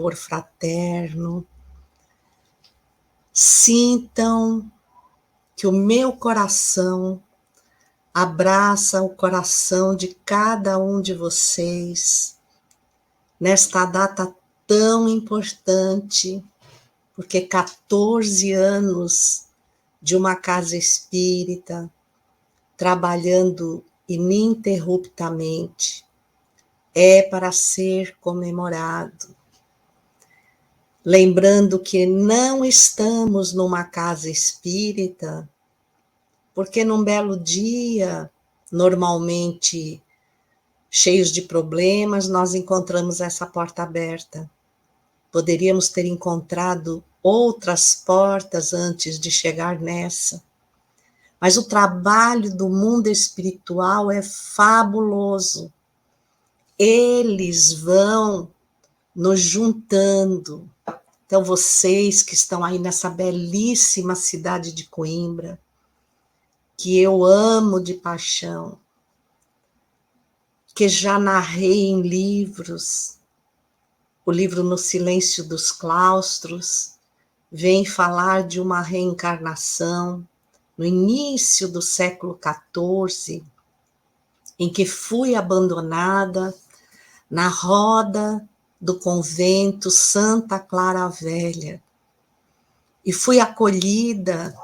amor fraterno. Sintam que o meu coração abraça o coração de cada um de vocês nesta data tão importante, porque 14 anos de uma casa espírita trabalhando ininterruptamente é para ser comemorado. Lembrando que não estamos numa casa espírita, porque num belo dia, normalmente cheios de problemas, nós encontramos essa porta aberta. Poderíamos ter encontrado outras portas antes de chegar nessa. Mas o trabalho do mundo espiritual é fabuloso. Eles vão nos juntando. Então, vocês que estão aí nessa belíssima cidade de Coimbra, que eu amo de paixão, que já narrei em livros, o livro No Silêncio dos Claustros, vem falar de uma reencarnação no início do século XIV, em que fui abandonada na roda do convento Santa Clara Velha, e fui acolhida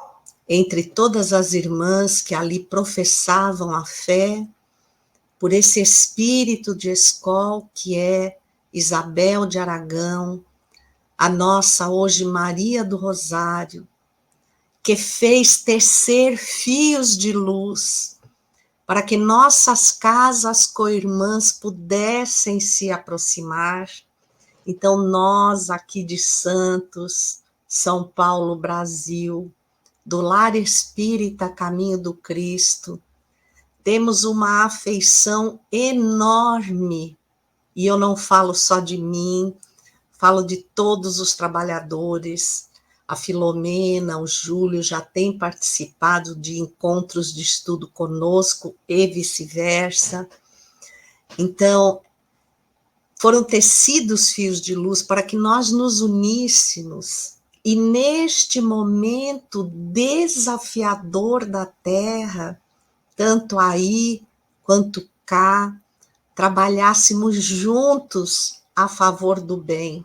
entre todas as irmãs que ali professavam a fé, por esse espírito de escola que é Isabel de Aragão, a nossa hoje Maria do Rosário, que fez tecer fios de luz para que nossas casas co-irmãs pudessem se aproximar. Então nós aqui de Santos, São Paulo, Brasil, do Lar Espírita Caminho do Cristo, temos uma afeição enorme, e eu não falo só de mim, falo de todos os trabalhadores. A Filomena, o Júlio já têm participado de encontros de estudo conosco e vice-versa. Então, foram tecidos fios de luz para que nós nos uníssemos, e neste momento desafiador da Terra, tanto aí quanto cá, trabalhássemos juntos a favor do bem.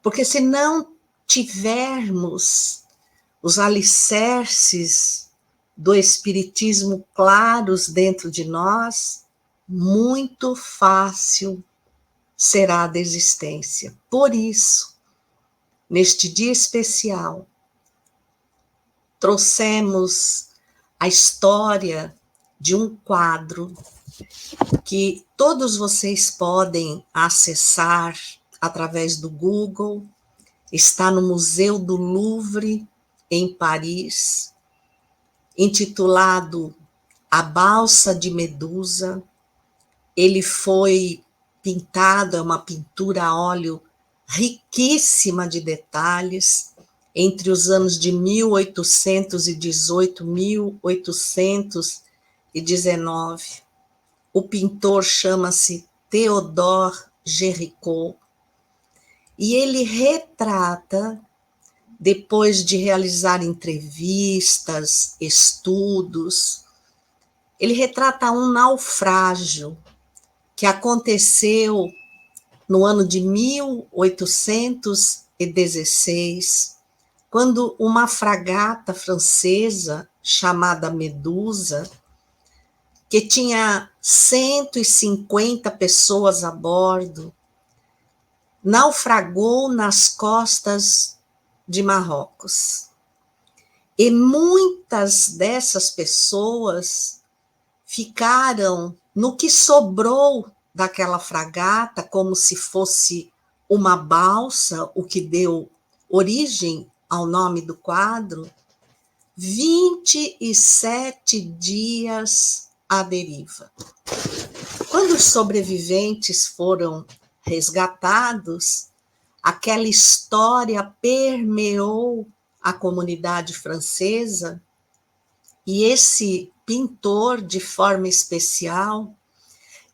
Porque se não tivermos os alicerces do Espiritismo claros dentro de nós, muito fácil será a desistência. Por isso, neste dia especial, trouxemos a história de um quadro que todos vocês podem acessar através do Google, está no Museu do Louvre, em Paris, intitulado A Balsa de Medusa. Ele foi pintado, é uma pintura a óleo riquíssima de detalhes, entre os anos de 1818 e 1819. O pintor chama-se Théodore Géricault, e ele retrata, depois de realizar entrevistas, estudos, ele retrata um naufrágio que aconteceu no ano de 1816, quando uma fragata francesa chamada Medusa, que tinha 150 pessoas a bordo, naufragou nas costas de Marrocos. E muitas dessas pessoas ficaram no que sobrou daquela fragata, como se fosse uma balsa, o que deu origem ao nome do quadro, 27 dias à deriva. Quando os sobreviventes foram resgatados, aquela história permeou a comunidade francesa, e esse pintor, de forma especial,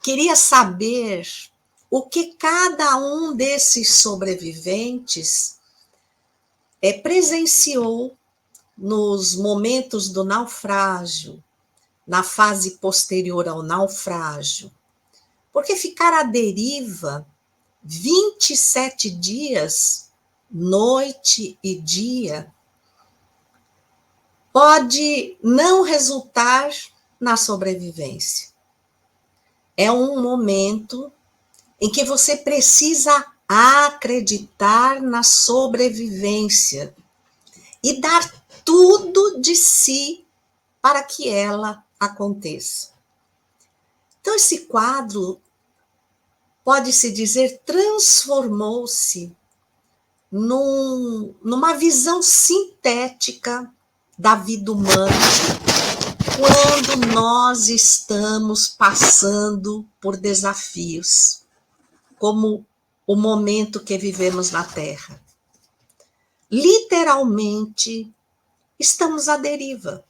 queria saber o que cada um desses sobreviventes presenciou nos momentos do naufrágio, na fase posterior ao naufrágio. Porque ficar à deriva 27 dias, noite e dia, pode não resultar na sobrevivência. É um momento em que você precisa acreditar na sobrevivência e dar tudo de si para que ela aconteça. Então, esse quadro, pode-se dizer, transformou-se numa visão sintética da vida humana quando nós estamos passando por desafios, como o momento que vivemos na Terra. Literalmente, estamos à deriva.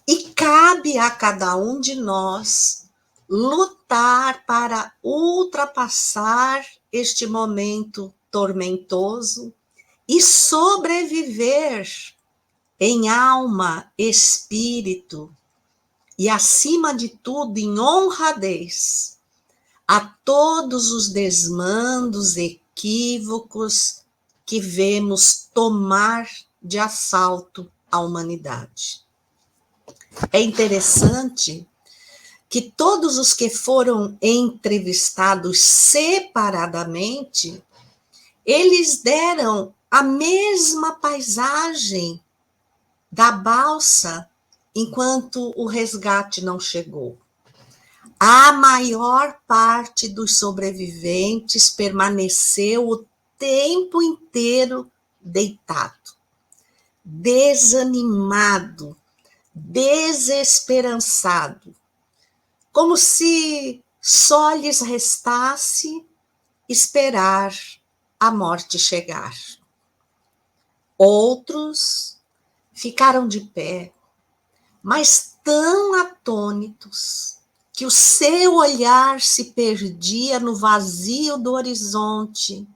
E cabe a cada um de nós lutar para ultrapassar este momento tormentoso e sobreviver em alma, espírito e, acima de tudo, em honradez a todos os desmandos, equívocos que vemos tomar de assalto a humanidade. É interessante que todos os que foram entrevistados separadamente, eles deram a mesma paisagem da balsa enquanto o resgate não chegou. A maior parte dos sobreviventes permaneceu o tempo inteiro deitado, desanimado, desesperançado, como se só lhes restasse esperar a morte chegar. Outros ficaram de pé, mas tão atônitos que o seu olhar se perdia no vazio do horizonte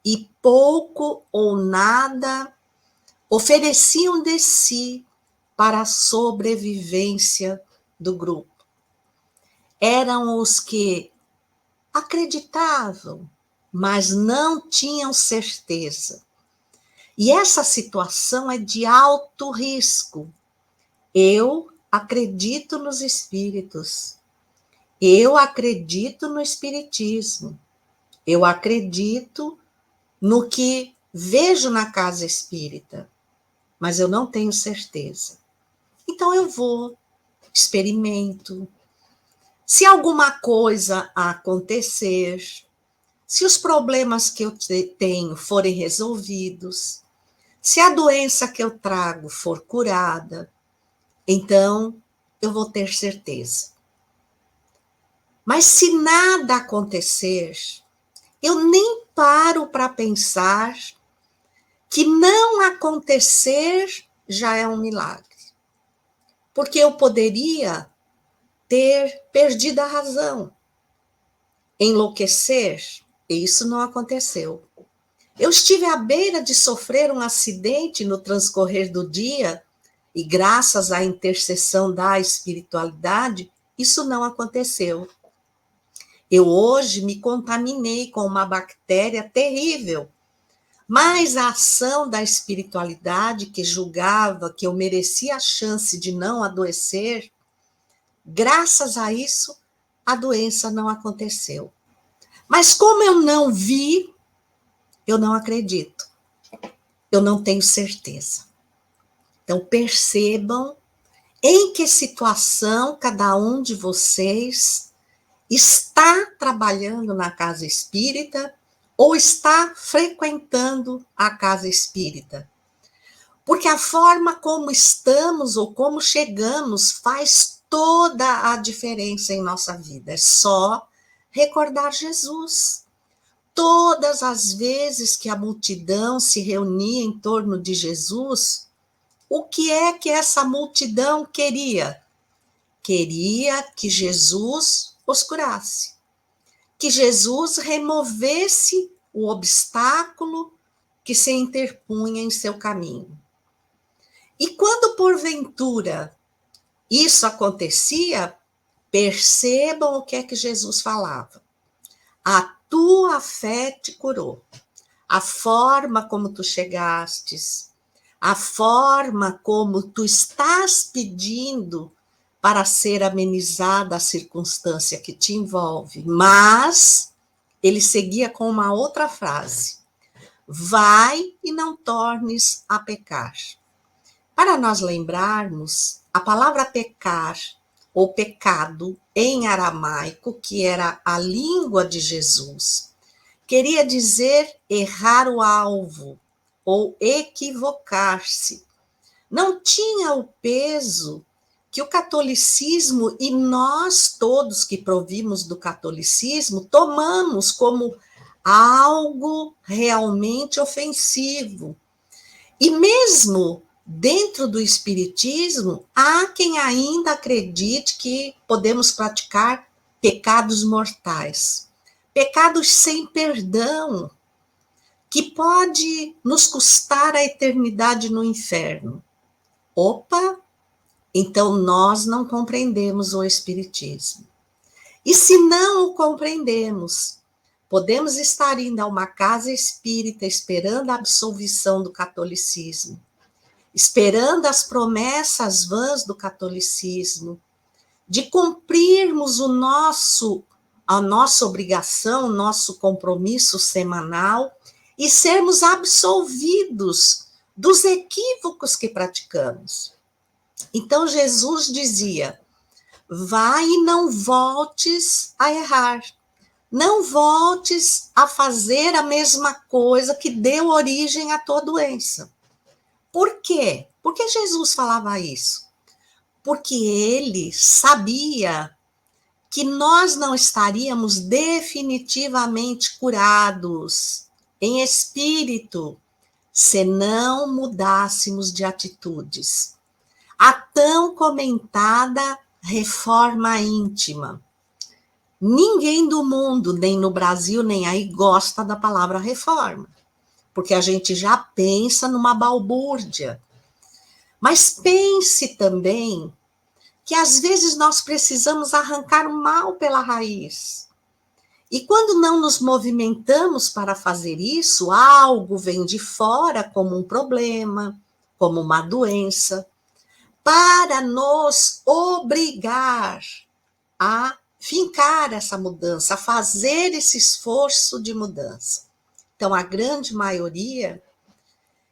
e pouco ou nada ofereciam de si para a sobrevivência do grupo. Eram os que acreditavam, mas não tinham certeza. E essa situação é de alto risco. Eu acredito nos espíritos. Eu acredito no espiritismo. Eu acredito no que vejo na casa espírita, mas eu não tenho certeza. Então eu vou, experimento. Se alguma coisa acontecer, se os problemas que eu tenho forem resolvidos, se a doença que eu trago for curada, então eu vou ter certeza. Mas se nada acontecer, eu nem paro para pensar que não acontecer já é um milagre. Porque eu poderia ter perdido a razão, enlouquecer, e isso não aconteceu. Eu estive à beira de sofrer um acidente no transcorrer do dia, e graças à intercessão da espiritualidade, isso não aconteceu. Eu hoje me contaminei com uma bactéria terrível, mas a ação da espiritualidade, que julgava que eu merecia a chance de não adoecer, graças a isso, a doença não aconteceu. Mas como eu não vi, eu não acredito. Eu não tenho certeza. Então, percebam em que situação cada um de vocês está trabalhando na casa espírita ou está frequentando a casa espírita. Porque a forma como estamos ou como chegamos faz toda a diferença em nossa vida. É só recordar Jesus. Todas as vezes que a multidão se reunia em torno de Jesus, o que é que essa multidão queria? Queria que Jesus os curasse. que Jesus removesse o obstáculo que se interpunha em seu caminho. E quando porventura isso acontecia, percebam o que é que Jesus falava. A tua fé te curou. A forma como tu chegastes, a forma como tu estás pedindo para ser amenizada a circunstância que te envolve. Mas ele seguia com uma outra frase: vai e não tornes a pecar. Para nós lembrarmos, a palavra pecar ou pecado em aramaico, que era a língua de Jesus, queria dizer errar o alvo ou equivocar-se. Não tinha o peso que o catolicismo e nós todos que provimos do catolicismo tomamos como algo realmente ofensivo. E mesmo dentro do espiritismo, há quem ainda acredite que podemos praticar pecados mortais, pecados sem perdão, que pode nos custar a eternidade no inferno. Opa, então nós não compreendemos o espiritismo. E se não o compreendemos, podemos estar indo a uma casa espírita esperando a absolvição do catolicismo, esperando as promessas vãs do catolicismo, de cumprirmos a nossa obrigação, o nosso compromisso semanal e sermos absolvidos dos equívocos que praticamos. Então Jesus dizia: vai e não voltes a errar. Não voltes a fazer a mesma coisa que deu origem à tua doença. Por quê? Por que Jesus falava isso? Porque ele sabia que nós não estaríamos definitivamente curados em espírito se não mudássemos de atitudes. A tão comentada reforma íntima. Ninguém do mundo, nem no Brasil, nem aí, gosta da palavra reforma, porque a gente já pensa numa balbúrdia. Mas pense também que às vezes nós precisamos arrancar o mal pela raiz. E quando não nos movimentamos para fazer isso, algo vem de fora como um problema, como uma doença, para nos obrigar a fincar essa mudança, a fazer esse esforço de mudança. Então, a grande maioria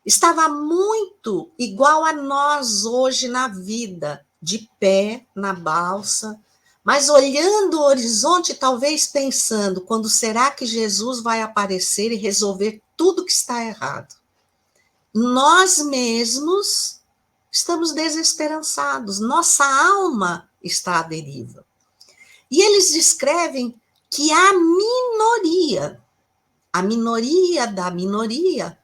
estava muito igual a nós hoje na vida, de pé na balsa, mas olhando o horizonte, talvez pensando: quando será que Jesus vai aparecer e resolver tudo que está errado? Nós mesmos estamos desesperançados, nossa alma está à deriva. E eles descrevem que a minoria da minoria,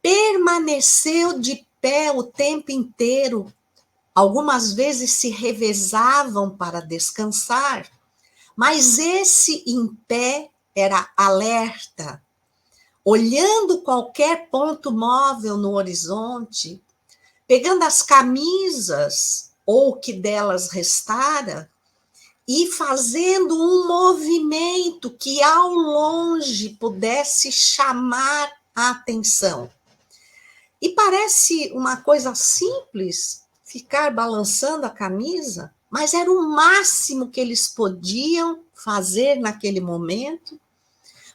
permaneceu de pé o tempo inteiro. Algumas vezes se revezavam para descansar, mas esse em pé era alerta, olhando qualquer ponto móvel no horizonte, pegando as camisas ou o que delas restara e fazendo um movimento que ao longe pudesse chamar a atenção. E parece uma coisa simples ficar balançando a camisa, mas era o máximo que eles podiam fazer naquele momento,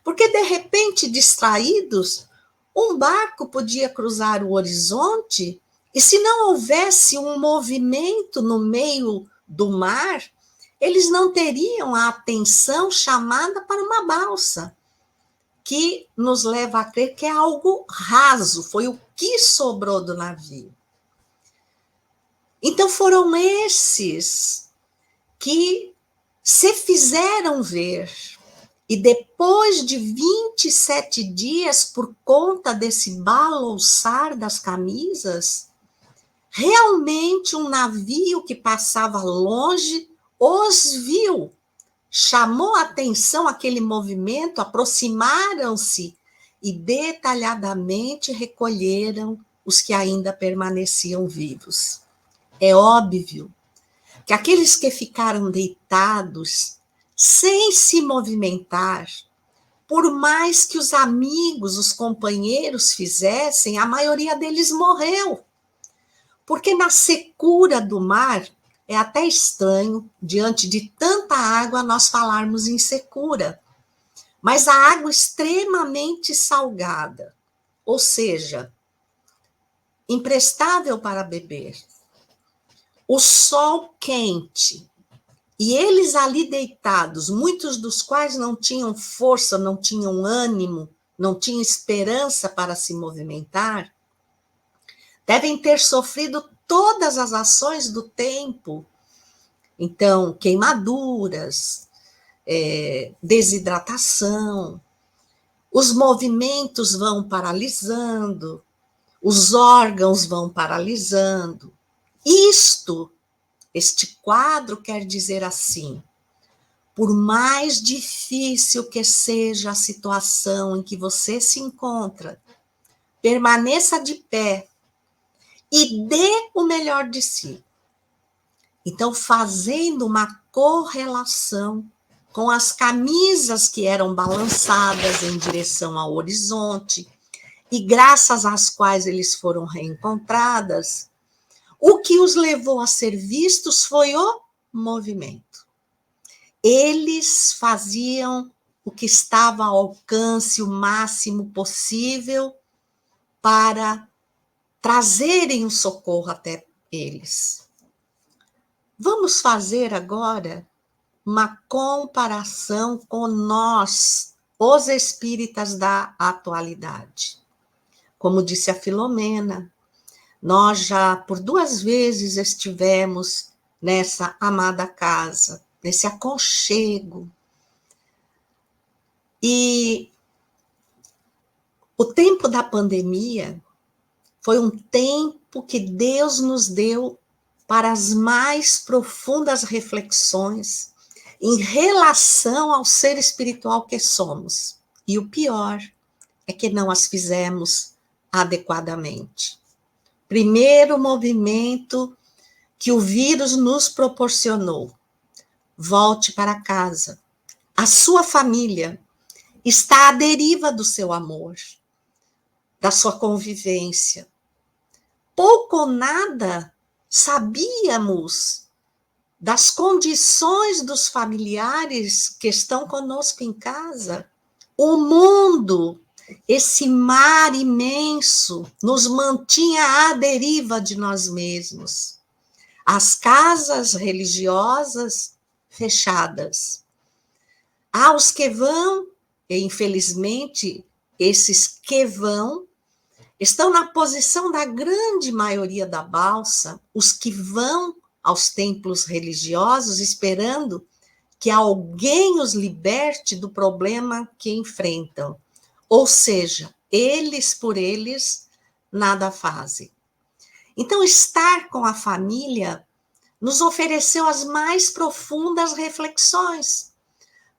porque de repente, distraídos, um barco podia cruzar o horizonte e se não houvesse um movimento no meio do mar, eles não teriam a atenção chamada para uma balsa, que nos leva a crer que é algo raso, foi o que sobrou do navio. Então foram esses que se fizeram ver, e depois de 27 dias, por conta desse balouçar das camisas, realmente um navio que passava longe os viu, chamou a atenção aquele movimento, aproximaram-se e detalhadamente recolheram os que ainda permaneciam vivos. É óbvio que aqueles que ficaram deitados, sem se movimentar, por mais que os amigos, os companheiros fizessem, a maioria deles morreu. Porque na secura do mar, é até estranho, diante de tanta água, nós falarmos em secura. Mas a água extremamente salgada, ou seja, imprestável para beber. O sol quente, e eles ali deitados, muitos dos quais não tinham força, não tinham ânimo, não tinham esperança para se movimentar, devem ter sofrido todas as ações do tempo. Então, queimaduras, desidratação, os movimentos vão paralisando, os órgãos vão paralisando. Este quadro quer dizer assim: por mais difícil que seja a situação em que você se encontra, permaneça de pé e dê o melhor de si. Então, fazendo uma correlação com as camisas que eram balançadas em direção ao horizonte, e graças às quais eles foram reencontradas, o que os levou a ser vistos foi o movimento. Eles faziam o que estava ao alcance o máximo possível para trazerem o socorro até eles. Vamos fazer agora uma comparação com nós, os espíritas da atualidade. Como disse a Filomena, nós já por 2 vezes estivemos nessa amada casa, nesse aconchego. E o tempo da pandemia foi um tempo que Deus nos deu para as mais profundas reflexões em relação ao ser espiritual que somos. E o pior é que não as fizemos adequadamente. Primeiro movimento que o vírus nos proporcionou: volte para casa. A sua família está à deriva do seu amor, da sua convivência. Pouco ou nada sabíamos das condições dos familiares que estão conosco em casa. O mundo, esse mar imenso, nos mantinha à deriva de nós mesmos. As casas religiosas fechadas. Há os que vão, e infelizmente, esses que vão, estão na posição da grande maioria da balsa, os que vão aos templos religiosos esperando que alguém os liberte do problema que enfrentam. Ou seja, eles por eles nada fazem. Então, estar com a família nos ofereceu as mais profundas reflexões,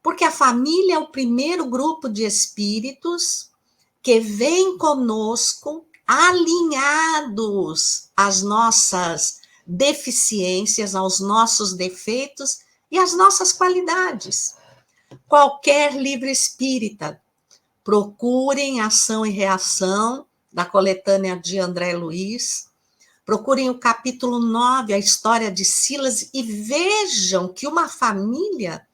porque a família é o primeiro grupo de espíritos que vem conosco alinhados às nossas deficiências, aos nossos defeitos e às nossas qualidades. Qualquer livro espírita, procurem Ação e Reação, da coletânea de André Luiz, procurem o capítulo 9, a história de Silas, e vejam que uma família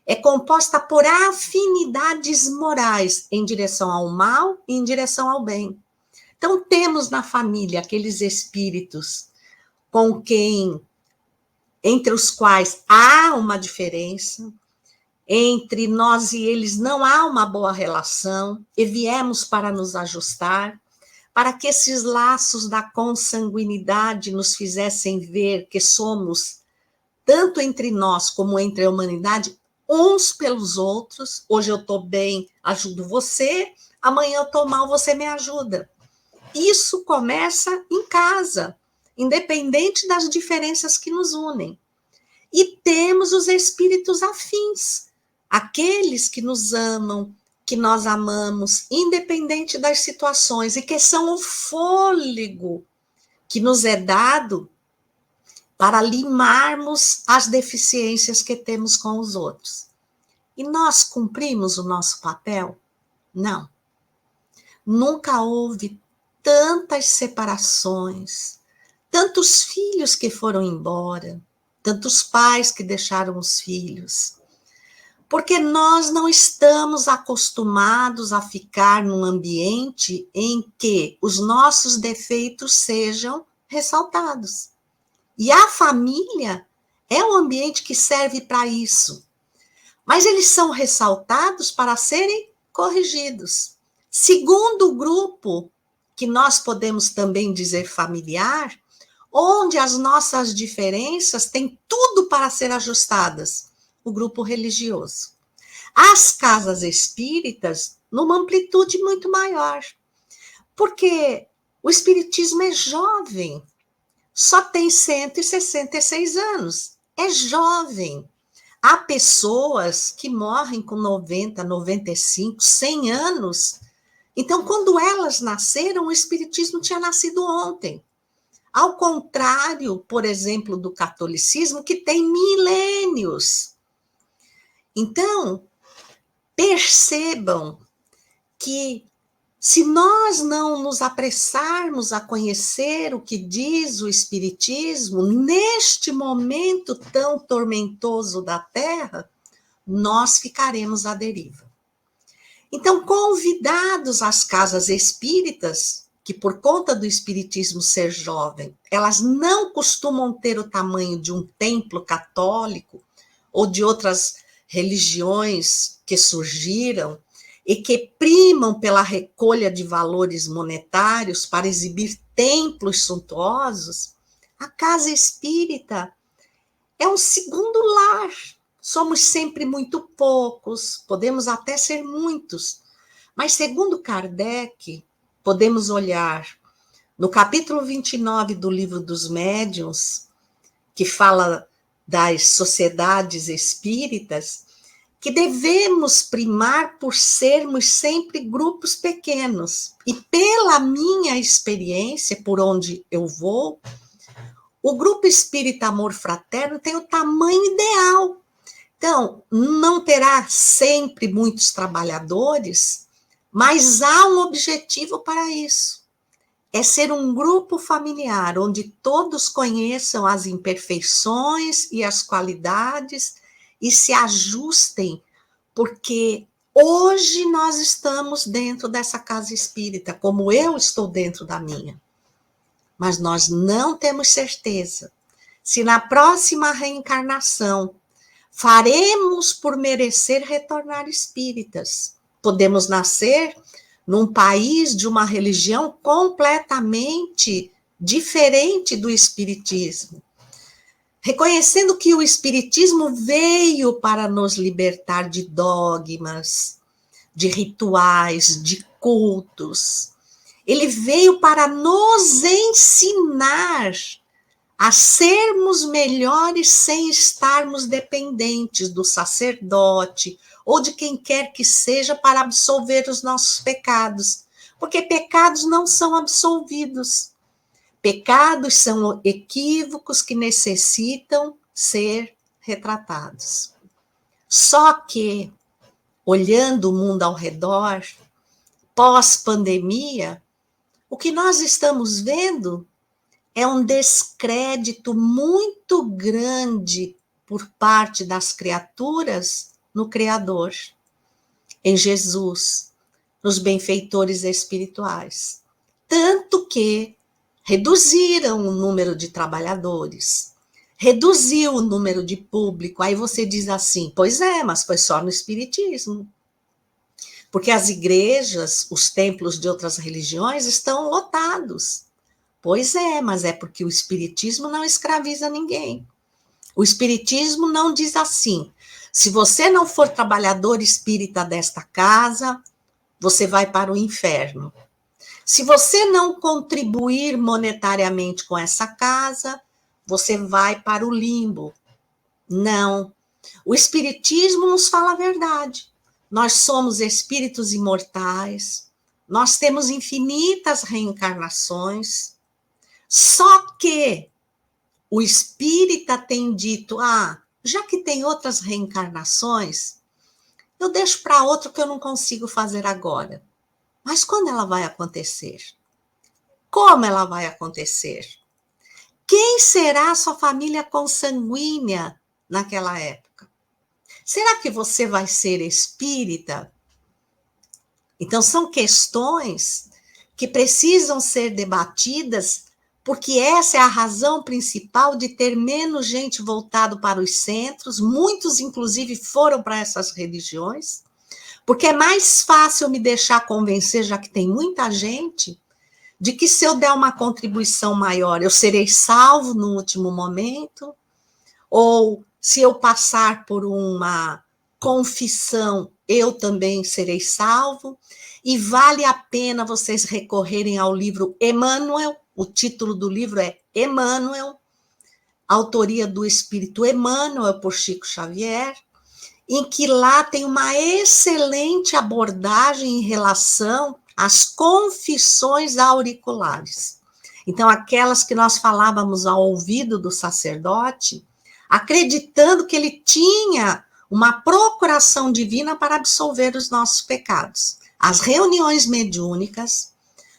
é composta por afinidades morais em direção ao mal e em direção ao bem. Então, temos na família aqueles espíritos com quem, entre os quais há uma diferença, entre nós e eles não há uma boa relação, e viemos para nos ajustar, para que esses laços da consanguinidade nos fizessem ver que somos, tanto entre nós como entre a humanidade, uns pelos outros. Hoje eu estou bem, ajudo você, amanhã eu estou mal, você me ajuda. Isso começa em casa, independente das diferenças que nos unem. E temos os espíritos afins, aqueles que nos amam, que nós amamos, independente das situações, e que são o fôlego que nos é dado para limarmos as deficiências que temos com os outros. E nós cumprimos o nosso papel? Não. Nunca houve tantas separações, tantos filhos que foram embora, tantos pais que deixaram os filhos, porque nós não estamos acostumados a ficar num ambiente em que os nossos defeitos sejam ressaltados. E a família é um ambiente que serve para isso. Mas eles são ressaltados para serem corrigidos. Segundo grupo, que nós podemos também dizer familiar, onde as nossas diferenças têm tudo para ser ajustadas, o grupo religioso. As casas espíritas, numa amplitude muito maior, porque o espiritismo é jovem, só tem 166 anos, é jovem. Há pessoas que morrem com 90, 95, 100 anos. Então, quando elas nasceram, o espiritismo tinha nascido ontem. Ao contrário, por exemplo, do catolicismo, que tem milênios. Então, percebam que se nós não nos apressarmos a conhecer o que diz o Espiritismo, neste momento tão tormentoso da Terra, nós ficaremos à deriva. Então, convidados às casas espíritas, que por conta do Espiritismo ser jovem, elas não costumam ter o tamanho de um templo católico ou de outras religiões que surgiram, e que primam pela recolha de valores monetários para exibir templos suntuosos, a casa espírita é um segundo lar. Somos sempre muito poucos, podemos até ser muitos, mas segundo Kardec, podemos olhar no capítulo 29 do Livro dos Médiuns, que fala das sociedades espíritas, que devemos primar por sermos sempre grupos pequenos. E pela minha experiência, por onde eu vou, o grupo espírita Amor Fraterno tem o tamanho ideal. Então, não terá sempre muitos trabalhadores, mas há um objetivo para isso. É ser um grupo familiar, onde todos conheçam as imperfeições e as qualidades e se ajustem, porque hoje nós estamos dentro dessa casa espírita, como eu estou dentro da minha. Mas nós não temos certeza se na próxima reencarnação faremos por merecer retornar espíritas. Podemos nascer num país de uma religião completamente diferente do espiritismo, reconhecendo que o Espiritismo veio para nos libertar de dogmas, de rituais, de cultos. Ele veio para nos ensinar a sermos melhores sem estarmos dependentes do sacerdote ou de quem quer que seja para absolver os nossos pecados, porque pecados não são absolvidos. Pecados são equívocos que necessitam ser retratados. Só que, olhando o mundo ao redor, pós-pandemia, o que nós estamos vendo é um descrédito muito grande por parte das criaturas no Criador, em Jesus, nos benfeitores espirituais. Tanto que reduziram o número de trabalhadores, reduziu o número de público. Aí você diz assim, pois é, mas foi só no Espiritismo. Porque as igrejas, os templos de outras religiões estão lotados. Pois é, mas é porque o Espiritismo não escraviza ninguém. O Espiritismo não diz assim, se você não for trabalhador espírita desta casa, você vai para o inferno. Se você não contribuir monetariamente com essa casa, você vai para o limbo. Não. O Espiritismo nos fala a verdade. Nós somos espíritos imortais, nós temos infinitas reencarnações, só que o espírita tem dito, já que tem outras reencarnações, eu deixo para outro que eu não consigo fazer agora. Mas quando ela vai acontecer? Como ela vai acontecer? Quem será a sua família consanguínea naquela época? Será que você vai ser espírita? Então, são questões que precisam ser debatidas, porque essa é a razão principal de ter menos gente voltado para os centros, muitos, inclusive, foram para essas religiões, porque é mais fácil me deixar convencer, já que tem muita gente, de que se eu der uma contribuição maior, eu serei salvo no último momento, ou se eu passar por uma confissão, eu também serei salvo, e vale a pena vocês recorrerem ao livro Emmanuel, o título do livro é Emmanuel, autoria do Espírito Emmanuel, por Chico Xavier, em que lá tem uma excelente abordagem em relação às confissões auriculares. Então, aquelas que nós falávamos ao ouvido do sacerdote, acreditando que ele tinha uma procuração divina para absolver os nossos pecados. As reuniões mediúnicas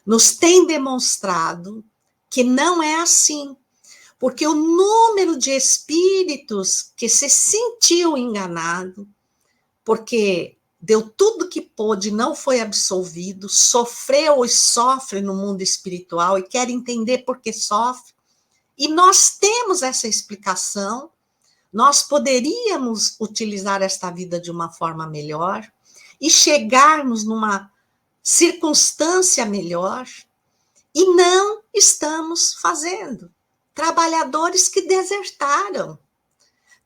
nos têm demonstrado que não é assim, porque o número de espíritos que se sentiu enganado, porque deu tudo que pôde, não foi absolvido, sofreu e sofre no mundo espiritual e quer entender por que sofre, e nós temos essa explicação, nós poderíamos utilizar esta vida de uma forma melhor e chegarmos numa circunstância melhor, e não estamos fazendo. Trabalhadores que desertaram,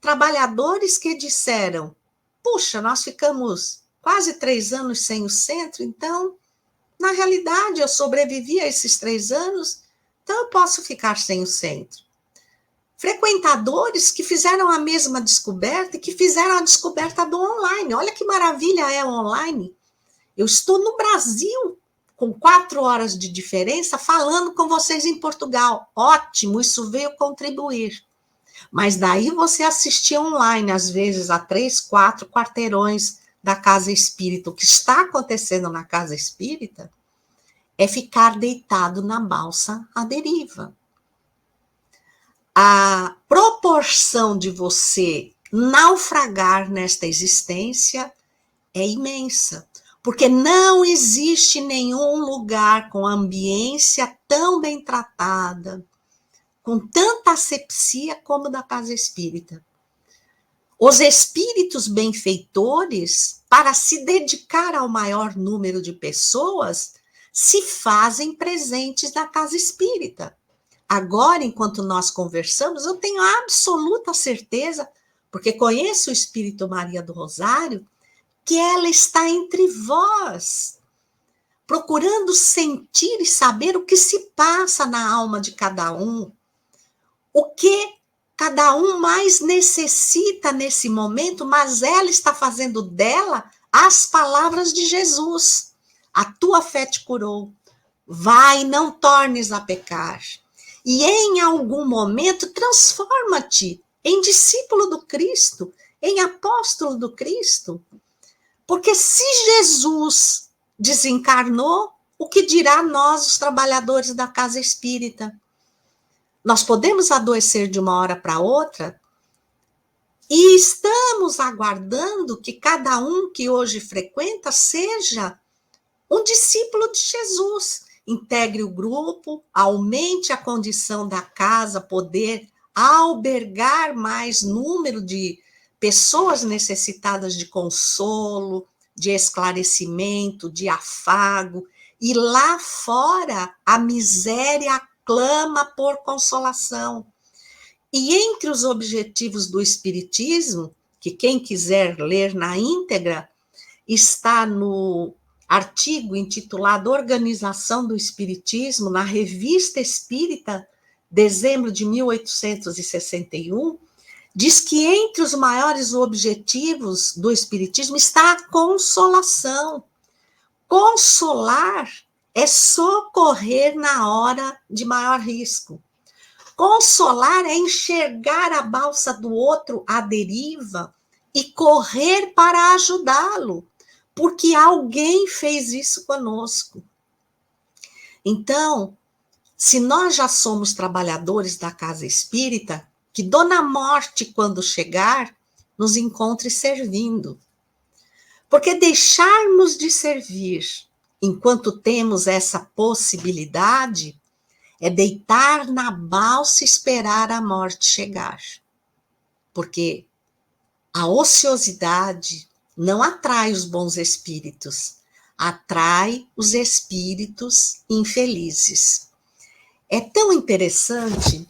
trabalhadores que disseram, puxa, nós ficamos quase 3 anos sem o centro, então, na realidade, eu sobrevivi a esses 3 anos, então eu posso ficar sem o centro. Frequentadores que fizeram a mesma descoberta e que fizeram a descoberta do online. Olha que maravilha é o online. Eu estou no Brasil, com 4 horas de diferença, falando com vocês em Portugal. Ótimo, isso veio contribuir. Mas daí você assistia online, às vezes, a 3, 4 quarteirões da casa espírita. O que está acontecendo na casa espírita é ficar deitado na balsa à deriva. A proporção de você naufragar nesta existência é imensa, porque não existe nenhum lugar com ambiência tão bem tratada, com tanta asepsia como da casa espírita. Os espíritos benfeitores, para se dedicar ao maior número de pessoas, se fazem presentes na casa espírita. Agora, enquanto nós conversamos, eu tenho absoluta certeza, porque conheço o Espírito Maria do Rosário, que ela está entre vós, procurando sentir e saber o que se passa na alma de cada um, o que cada um mais necessita nesse momento, mas ela está fazendo dela as palavras de Jesus. A tua fé te curou. Vai, não tornes a pecar. E em algum momento transforma-te em discípulo do Cristo, em apóstolo do Cristo. Porque se Jesus desencarnou, o que dirá nós, os trabalhadores da casa espírita? Nós podemos adoecer de uma hora para outra e estamos aguardando que cada um que hoje frequenta seja um discípulo de Jesus. Integre o grupo, aumente a condição da casa, poder albergar mais número de pessoas necessitadas de consolo, de esclarecimento, de afago, e lá fora a miséria clama por consolação. E entre os objetivos do Espiritismo, que quem quiser ler na íntegra, está no artigo intitulado Organização do Espiritismo, na Revista Espírita, dezembro de 1861, diz que entre os maiores objetivos do Espiritismo está a consolação. Consolar é socorrer na hora de maior risco. Consolar é enxergar a balsa do outro à deriva e correr para ajudá-lo, porque alguém fez isso conosco. Então, se nós já somos trabalhadores da casa espírita, que Dona Morte, quando chegar, nos encontre servindo. Porque deixarmos de servir enquanto temos essa possibilidade é deitar na balsa e esperar a morte chegar. Porque a ociosidade não atrai os bons espíritos, atrai os espíritos infelizes. É tão interessante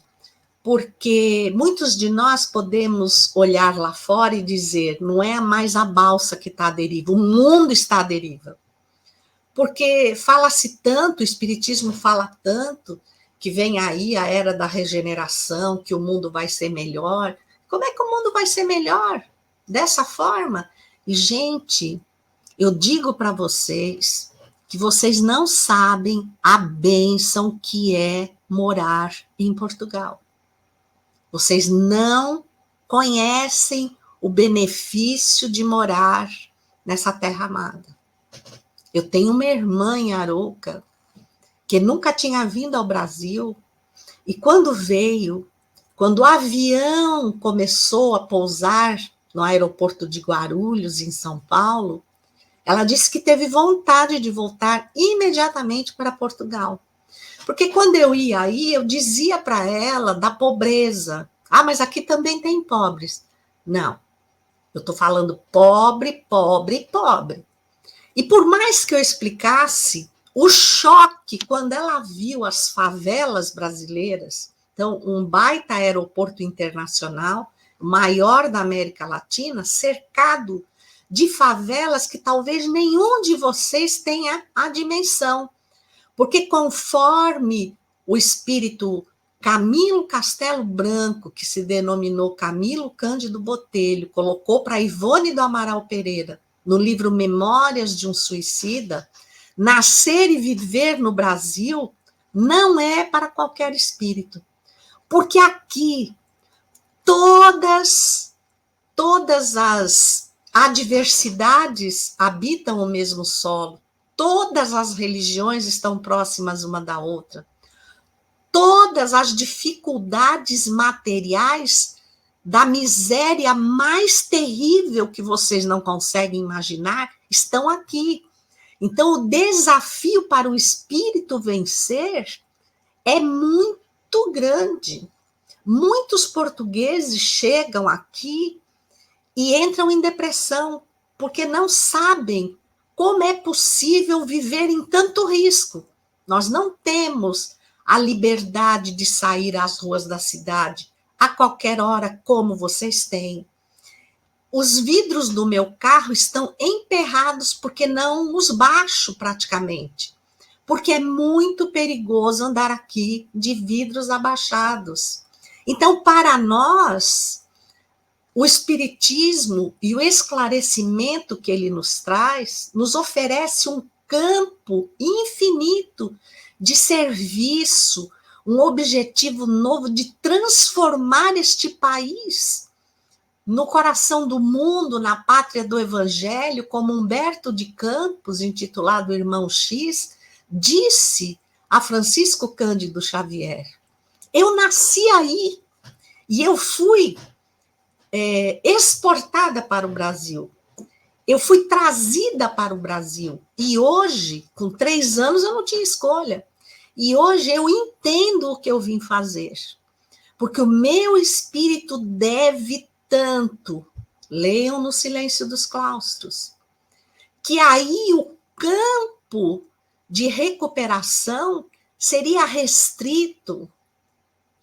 porque muitos de nós podemos olhar lá fora e dizer, não é mais a balsa que está à deriva, o mundo está à deriva. Porque fala-se tanto, o Espiritismo fala tanto, que vem aí a era da regeneração, que o mundo vai ser melhor. Como é que o mundo vai ser melhor? Dessa forma? E, gente, eu digo para vocês que vocês não sabem a bênção que é morar em Portugal. Vocês não conhecem o benefício de morar nessa terra amada. Eu tenho uma irmã em Arouca que nunca tinha vindo ao Brasil e quando veio, quando o avião começou a pousar no aeroporto de Guarulhos, em São Paulo, ela disse que teve vontade de voltar imediatamente para Portugal. Porque quando eu ia aí, eu dizia para ela da pobreza. Ah, mas aqui também tem pobres. Não, eu estou falando pobre, pobre, pobre. E por mais que eu explicasse, o choque quando ela viu as favelas brasileiras, então um baita aeroporto internacional, maior da América Latina, cercado de favelas que talvez nenhum de vocês tenha a dimensão. Porque conforme o espírito Camilo Castelo Branco, que se denominou Camilo Cândido Botelho, colocou para Ivone do Amaral Pereira, no livro Memórias de um Suicida, nascer e viver no Brasil não é para qualquer espírito. Porque aqui todas as adversidades habitam o mesmo solo. Todas as religiões estão próximas uma da outra. Todas as dificuldades materiais da miséria mais terrível que vocês não conseguem imaginar estão aqui. Então, o desafio para o espírito vencer é muito grande. Muitos portugueses chegam aqui e entram em depressão, porque não sabem como é possível viver em tanto risco. Nós não temos a liberdade de sair às ruas da cidade a qualquer hora, como vocês têm. Os vidros do meu carro estão emperrados porque não os baixo praticamente, porque é muito perigoso andar aqui de vidros abaixados. Então, para nós, o espiritismo e o esclarecimento que ele nos traz nos oferece um campo infinito de serviço, um objetivo novo de transformar este país no coração do mundo, na pátria do Evangelho, como Humberto de Campos, intitulado Irmão X, disse a Francisco Cândido Xavier. Eu nasci aí e eu fui exportada para o Brasil. Eu fui trazida para o Brasil. E hoje, com 3 anos, eu não tinha escolha. E hoje eu entendo o que eu vim fazer. Porque o meu espírito deve tanto. Leiam No Silêncio dos Claustros. Que aí o campo de recuperação seria restrito.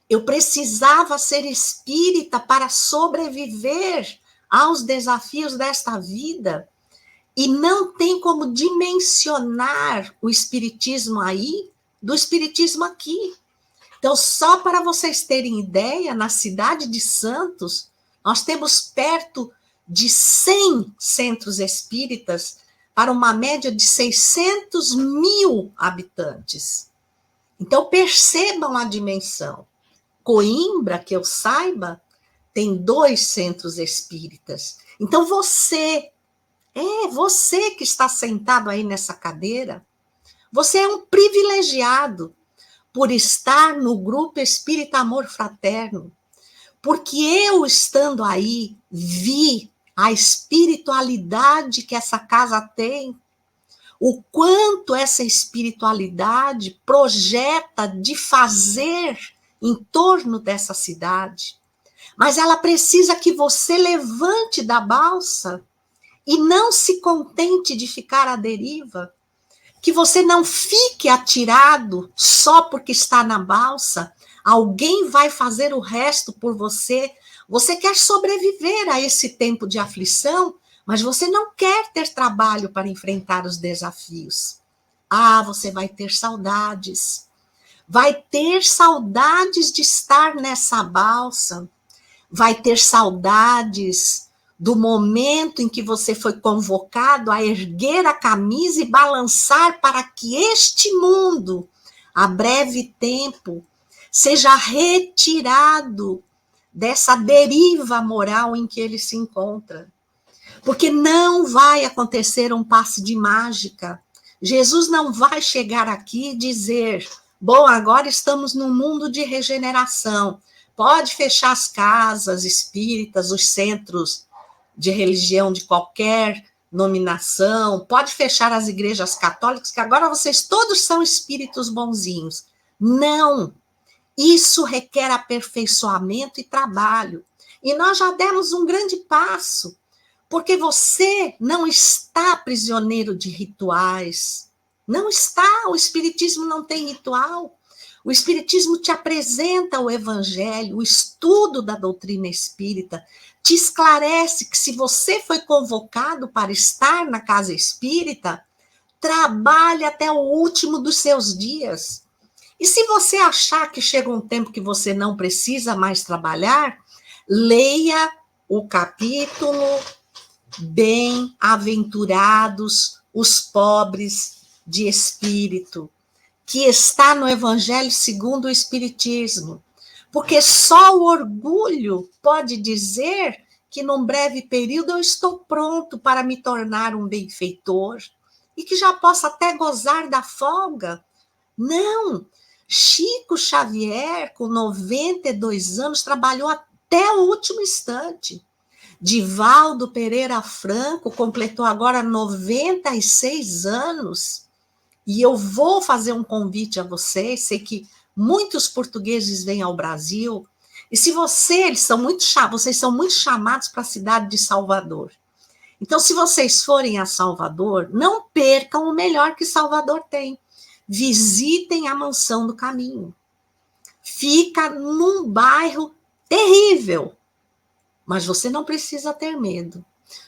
Eu precisava ser espírita para sobreviver aos desafios desta vida. E não tem como dimensionar o espiritismo aí do espiritismo aqui. Então, só para vocês terem ideia, na cidade de Santos, Nós temos perto de 100 centros espíritas para uma média de 600 mil habitantes. Então, percebam a dimensão. Coimbra, que eu saiba, tem 2 centros espíritas. Então, você que está sentado aí nessa cadeira, você é um privilegiado por estar no Grupo Espírita Amor Fraterno, porque eu, estando aí, vi a espiritualidade que essa casa tem, o quanto essa espiritualidade projeta de fazer em torno dessa cidade. Mas ela precisa que você levante da balsa e não se contente de ficar à deriva, que você não fique atirado só porque está na balsa, alguém vai fazer o resto por você. Você quer sobreviver a esse tempo de aflição, mas você não quer ter trabalho para enfrentar os desafios. Ah, você vai ter saudades. Vai ter saudades de estar nessa balsa. Vai ter saudades do momento em que você foi convocado a erguer a camisa e balançar para que este mundo, a breve tempo, seja retirado dessa deriva moral em que ele se encontra. Porque não vai acontecer um passe de mágica. Jesus não vai chegar aqui e dizer: bom, agora estamos num mundo de regeneração. Pode fechar as casas espíritas, os centros de religião de qualquer nominação, pode fechar as igrejas católicas, que agora vocês todos são espíritos bonzinhos. Não! Isso requer aperfeiçoamento e trabalho. E nós já demos um grande passo, porque você não está prisioneiro de rituais. Não está, o Espiritismo não tem ritual. O Espiritismo te apresenta o Evangelho, o estudo da doutrina espírita, te esclarece que se você foi convocado para estar na casa espírita, trabalhe até o último dos seus dias. E se você achar que chega um tempo que você não precisa mais trabalhar, leia o capítulo Bem-aventurados os pobres de espírito, que está no Evangelho segundo o Espiritismo. Porque só o orgulho pode dizer que num breve período eu estou pronto para me tornar um benfeitor e que já posso até gozar da folga. Não! Chico Xavier, com 92 anos, trabalhou até o último instante. Divaldo Pereira Franco completou agora 96 anos. E eu vou fazer um convite a vocês, sei que muitos portugueses vêm ao Brasil, e se vocês são muito chamados para a cidade de Salvador. Então, se vocês forem a Salvador, não percam o melhor que Salvador tem. Visitem a Mansão do Caminho. Fica num bairro terrível, mas você não precisa ter medo.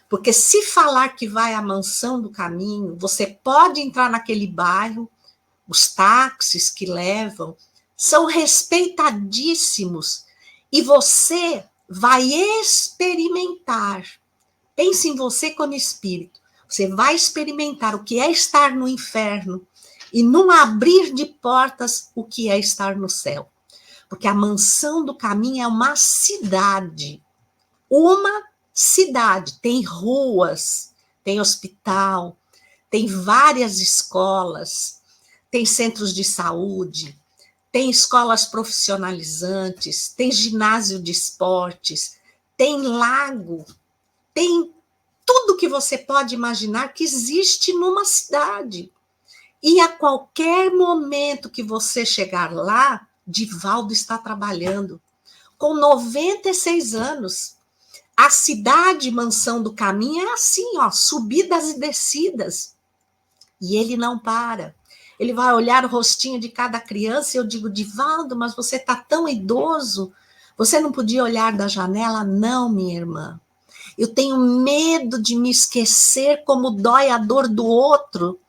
Porque se falar que vai à Mansão do Caminho, você pode entrar naquele bairro, os táxis que levam são respeitadíssimos e você vai experimentar. Pense em você como espírito. Você vai experimentar o que é estar no inferno e num abrir de portas o que é estar no céu. Porque a Mansão do Caminho é uma cidade. Uma cidade, tem ruas, tem hospital, tem várias escolas, tem centros de saúde, tem escolas profissionalizantes, tem ginásio de esportes, tem lago, tem tudo que você pode imaginar que existe numa cidade. E a qualquer momento que você chegar lá, Divaldo está trabalhando, com 96 anos. A cidade Mansão do Caminho é assim, ó, subidas e descidas. E ele não para. Ele vai olhar o rostinho de cada criança e eu digo: Divaldo, mas você está tão idoso, você não podia olhar da janela? Não, minha irmã. Eu tenho medo de me esquecer como dói a dor do outro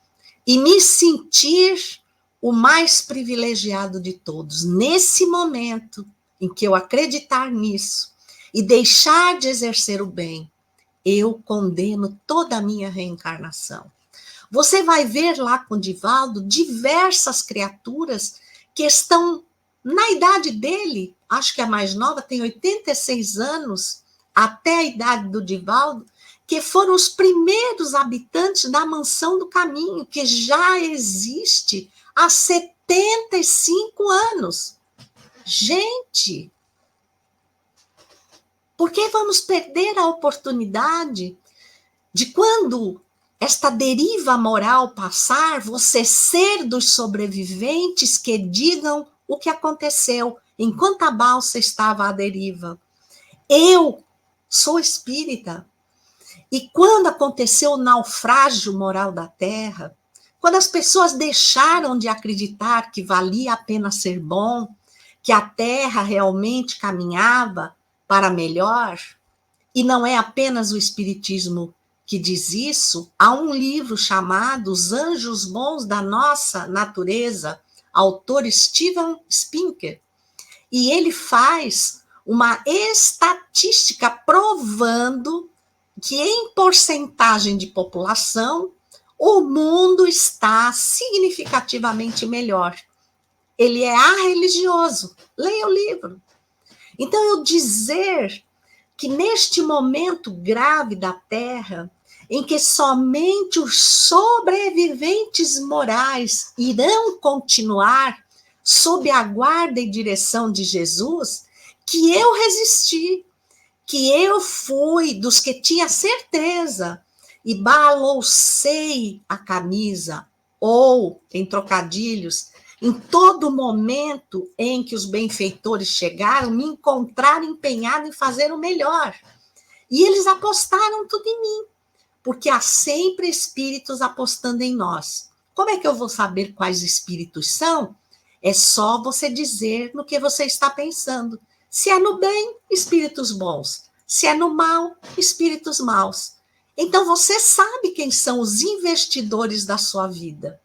e me sentir o mais privilegiado de todos. Nesse momento em que eu acreditar nisso, e deixar de exercer o bem, eu condeno toda a minha reencarnação. Você vai ver lá com Divaldo diversas criaturas que estão na idade dele, acho que a mais nova tem 86 anos, até a idade do Divaldo, que foram os primeiros habitantes da Mansão do Caminho, que já existe há 75 anos. Gente, por que vamos perder a oportunidade de, quando esta deriva moral passar, você ser dos sobreviventes que digam o que aconteceu enquanto a balsa estava à deriva? Eu sou espírita, e quando aconteceu o naufrágio moral da Terra, quando as pessoas deixaram de acreditar que valia a pena ser bom, que a Terra realmente caminhava para melhor, e não é apenas o Espiritismo que diz isso, há um livro chamado Os Anjos Bons da Nossa Natureza, autor Steven Pinker, e ele faz uma estatística provando que em porcentagem de população o mundo está significativamente melhor. Ele é arreligioso, leia o livro. Então, eu dizer que neste momento grave da Terra, em que somente os sobreviventes morais irão continuar sob a guarda e direção de Jesus, que eu resisti, que eu fui dos que tinha certeza e baloucei a camisa, ou, em trocadilhos, em todo momento em que os benfeitores chegaram, me encontraram empenhado em fazer o melhor. E eles apostaram tudo em mim, porque há sempre espíritos apostando em nós. Como é que eu vou saber quais espíritos são? É só você dizer no que você está pensando. Se é no bem, espíritos bons. Se é no mal, espíritos maus. Então você sabe quem são os investidores da sua vida.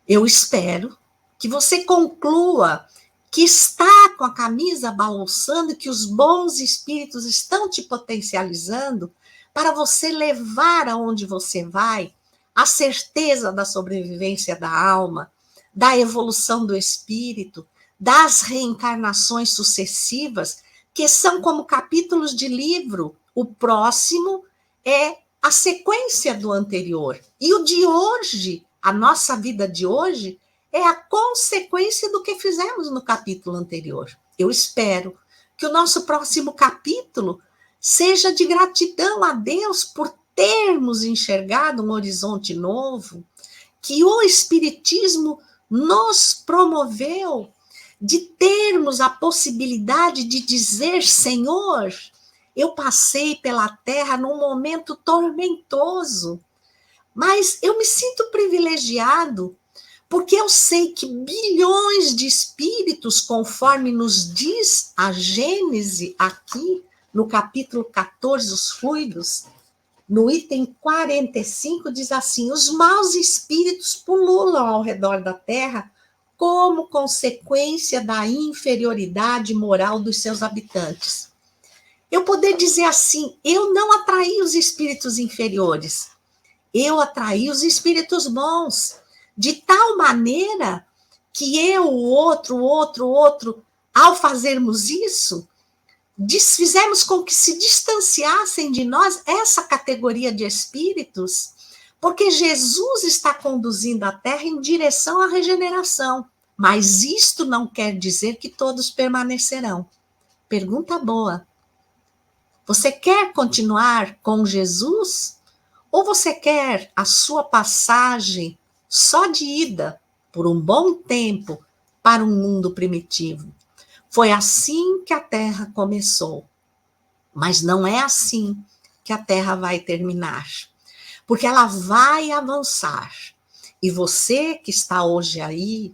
Eu espero que você conclua que está com a camisa balançando, que os bons espíritos estão te potencializando para você levar aonde você vai a certeza da sobrevivência da alma, da evolução do espírito, das reencarnações sucessivas, que são como capítulos de livro. O próximo é a sequência do anterior. E o de hoje, a nossa vida de hoje, é a consequência do que fizemos no capítulo anterior. Eu espero que o nosso próximo capítulo seja de gratidão a Deus por termos enxergado um horizonte novo, que o Espiritismo nos promoveu, de termos a possibilidade de dizer: Senhor, eu passei pela Terra num momento tormentoso, mas eu me sinto privilegiado, porque eu sei que bilhões de espíritos, conforme nos diz a Gênese aqui, no capítulo 14, os fluidos, no item 45, diz assim: os maus espíritos pululam ao redor da Terra como consequência da inferioridade moral dos seus habitantes. Eu poder dizer assim: eu não atraí os espíritos inferiores, eu atraí os espíritos bons, de tal maneira que eu, o outro, ao fazermos isso, fizemos com que se distanciassem de nós essa categoria de espíritos, porque Jesus está conduzindo a Terra em direção à regeneração. Mas isto não quer dizer que todos permanecerão. Pergunta boa. Você quer continuar com Jesus? Ou você quer a sua passagem só de ida, por um bom tempo, para um mundo primitivo? Foi assim que a Terra começou. Mas não é assim que a Terra vai terminar. Porque ela vai avançar. E você que está hoje aí,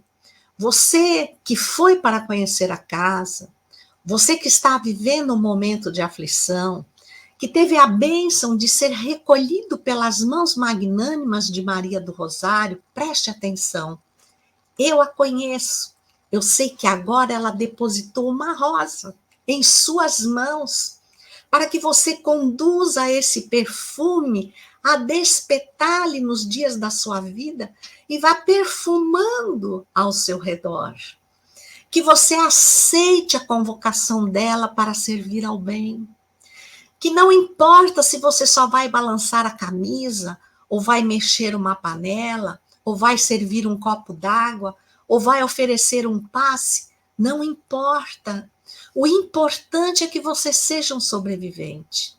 você que foi para conhecer a casa, você que está vivendo um momento de aflição, que teve a bênção de ser recolhido pelas mãos magnânimas de Maria do Rosário, preste atenção. Eu a conheço. Eu sei que agora ela depositou uma rosa. em suas mãos, para que você conduza esse perfume a despetar-lhe nos dias da sua vida e vá perfumando ao seu redor. Que você aceite a convocação dela para servir ao bem. Que não importa se você só vai balançar a camisa, ou vai mexer uma panela, ou vai servir um copo d'água, ou vai oferecer um passe, não importa. O importante é que você seja um sobrevivente.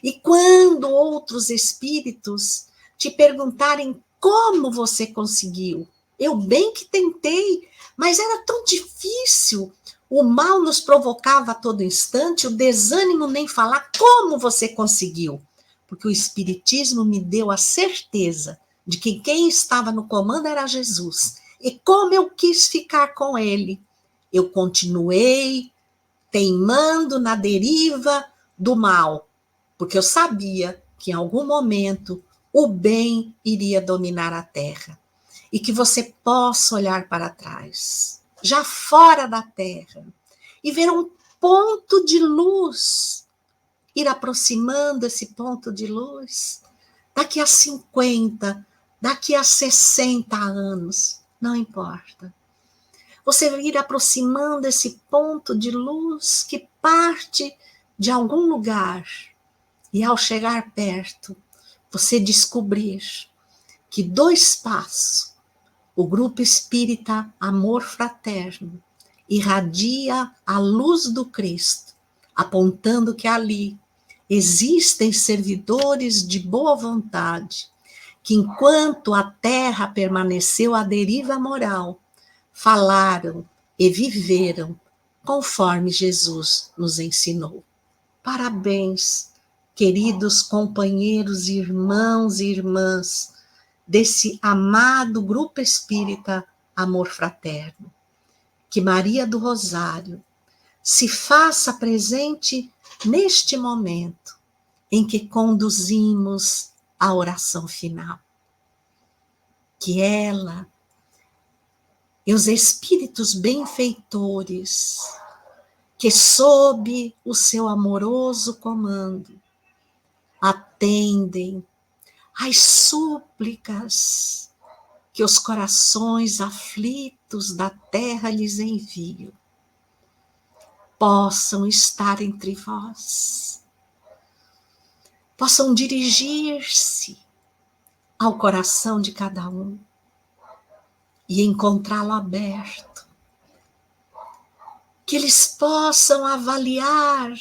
E quando outros espíritos te perguntarem como você conseguiu, eu bem que tentei, mas era tão difícil. O mal nos provocava a todo instante, o desânimo nem falar. Como você conseguiu? Porque o Espiritismo me deu a certeza de que quem estava no comando era Jesus. E como eu quis ficar com ele, eu continuei teimando na deriva do mal, porque eu sabia que em algum momento o bem iria dominar a terra. E que você possa olhar para trás, já fora da terra, e ver um ponto de luz, ir aproximando esse ponto de luz, daqui a 50, daqui a 60 anos, não importa. Você ir aproximando esse ponto de luz que parte de algum lugar, e ao chegar perto, você descobrir que 2 passos, o Grupo Espírita Amor Fraterno irradia a luz do Cristo, apontando que ali existem servidores de boa vontade, que enquanto a terra permaneceu à deriva moral, falaram e viveram conforme Jesus nos ensinou. Parabéns, queridos companheiros, irmãos e irmãs, desse amado Grupo Espírita Amor Fraterno. Que Maria do Rosário se faça presente neste momento em que conduzimos a oração final. Que ela e os espíritos benfeitores, que sob o seu amoroso comando, atendem às súplicas que os corações aflitos da terra lhes enviam, possam estar entre vós, possam dirigir-se ao coração de cada um e encontrá-lo aberto, que eles possam avaliar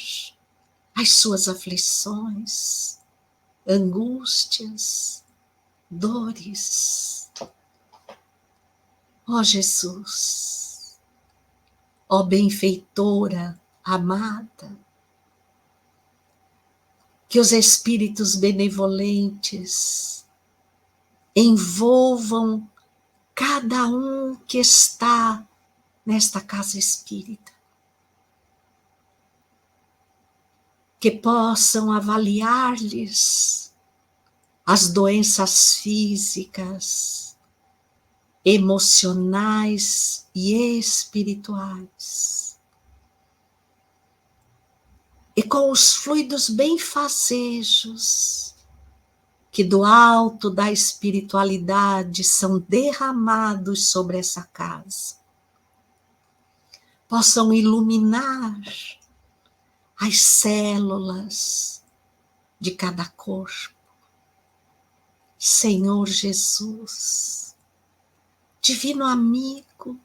as suas aflições, angústias, dores. Ó Jesus, ó benfeitora amada, que os espíritos benevolentes envolvam cada um que está nesta casa espírita, que possam avaliar-lhes as doenças físicas, emocionais e espirituais. E com os fluidos benfazejos que do alto da espiritualidade são derramados sobre essa casa, possam iluminar as células de cada corpo. Senhor Jesus, divino amigo,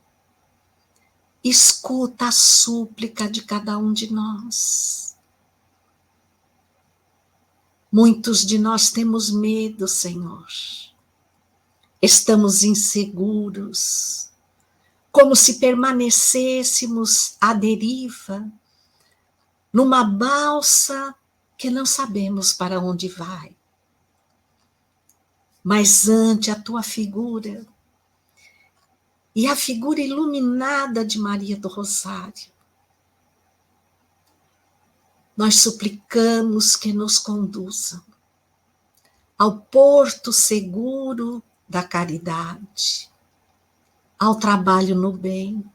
escuta a súplica de cada um de nós. Muitos de nós temos medo, Senhor. Estamos inseguros, como se permanecêssemos à deriva, numa balsa que não sabemos para onde vai. Mas ante a tua figura, e a figura iluminada de Maria do Rosário, nós suplicamos que nos conduzam ao porto seguro da caridade, ao trabalho no bem,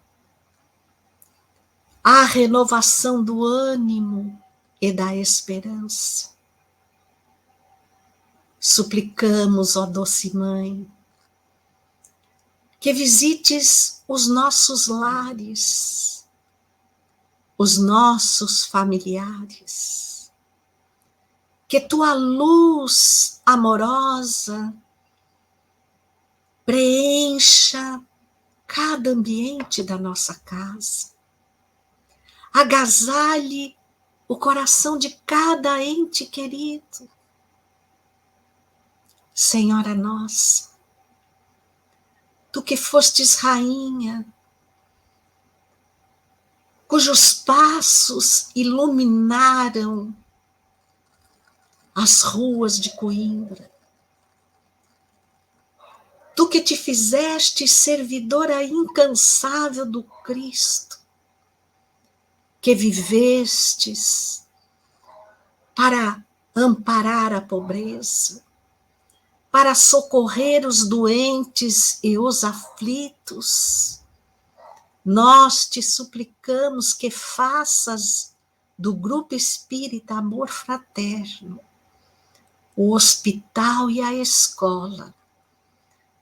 a renovação do ânimo e da esperança. Suplicamos, ó doce Mãe, que visites os nossos lares, os nossos familiares, que tua luz amorosa preencha cada ambiente da nossa casa, agasalhe o coração de cada ente querido. Senhora nossa, tu que fostes rainha, cujos passos iluminaram as ruas de Coimbra, tu que te fizeste servidora incansável do Cristo, que vivestes para amparar a pobreza, para socorrer os doentes e os aflitos, nós te suplicamos que faças do Grupo Espírita Amor Fraterno o hospital e a escola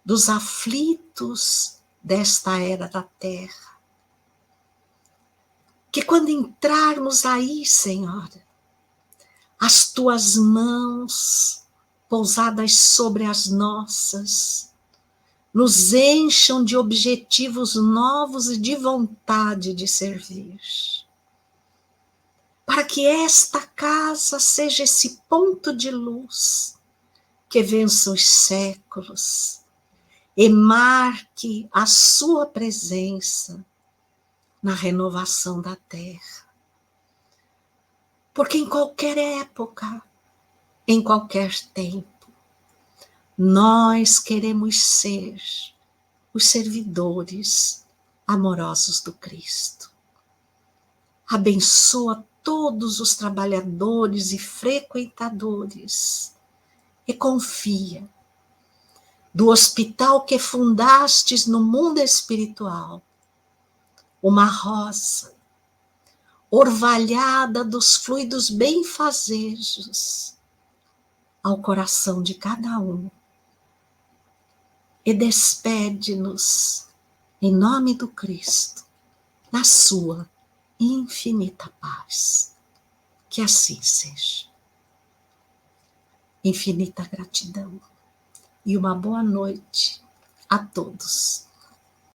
dos aflitos desta era da Terra. Que quando entrarmos aí, Senhora, as tuas mãos pousadas sobre as nossas, nos encham de objetivos novos e de vontade de servir. Para que esta casa seja esse ponto de luz que vença os séculos e marque a sua presença na renovação da terra. Porque em qualquer época, em qualquer tempo, nós queremos ser os servidores amorosos do Cristo. Abençoa todos os trabalhadores e frequentadores e confia do hospital que fundastes no mundo espiritual, uma rosa orvalhada dos fluidos benfazejos ao coração de cada um. E despede-nos, em nome do Cristo, na sua infinita paz. Que assim seja. Infinita gratidão e uma boa noite a todos.